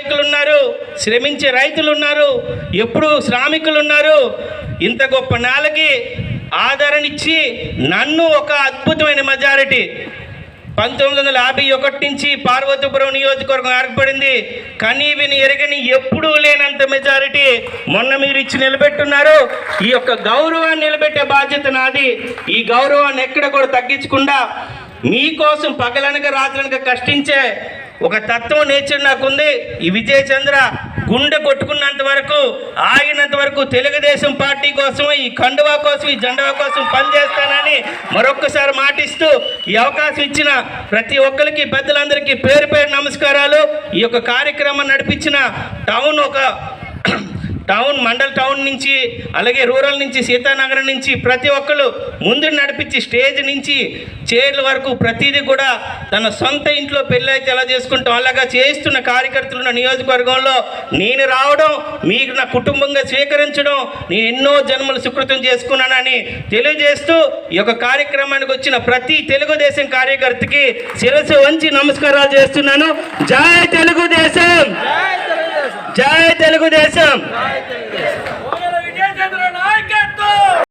నాయకులు ఉన్నారు, శ్రమించే రైతులు ఉన్నారు, ఎప్పుడు శ్రామికులు ఉన్నారు. ఇంత గొప్ప నేలకి ఆదరణిచ్చి నన్ను ఒక అద్భుతమైన మెజారిటీ 1951 నుంచి పార్వతీపురం నియోజకవర్గం ఏర్పడింది. కానీ విని ఎరగని ఎప్పుడూ లేనంత మెజారిటీ మొన్న మీరు ఇచ్చి నిలబెట్టున్నారు. ఈ యొక్క గౌరవాన్ని నిలబెట్టే బాధ్యత నాది. ఈ గౌరవాన్ని ఎక్కడ కూడా తగ్గించకుండా మీకోసం పగలనక రాత్రనక కష్టించే ఒక తత్వం నేచర్ నాకుంది. ఈ విజయ్ చంద్ర గుండె కొట్టుకున్నంత వరకు, ఆగినంత వరకు తెలుగుదేశం పార్టీ కోసం, ఈ కండువా కోసం, ఈ జెండా కోసం పనిచేస్తానని మరొక్కసారి మాటిస్తూ ఈ అవకాశం ఇచ్చిన ప్రతి ఒక్కరికి, పెద్దలందరికీ పేరు పేరు నమస్కారాలు. ఈ యొక్క కార్యక్రమం నడిపించిన మండల్ టౌన్ నుంచి, అలాగే రూరల్ నుంచి, సీతానగరం నుంచి ప్రతి ఒక్కరు ముందు నడిపించి స్టేజ్ నుంచి చైర్ల వరకు ప్రతిదీ కూడా తన సొంత ఇంట్లో పెళ్ళి అయితే ఎలా చేసుకుంటాం అలాగా చేస్తున్న కార్యకర్తలు ఉన్న నియోజకవర్గంలో నేను రావడం, మీకు నా కుటుంబంగా స్వీకరించడం నేను ఎన్నో జన్మలు సుకృతం చేసుకున్నానని తెలియజేస్తూ ఈ యొక్క కార్యక్రమానికి వచ్చిన ప్రతి తెలుగుదేశం కార్యకర్తకి శిరస్సు వంచి నమస్కారాలు చేస్తున్నాను. జై తెలుగుదేశం, జై తెలుగుదేశం.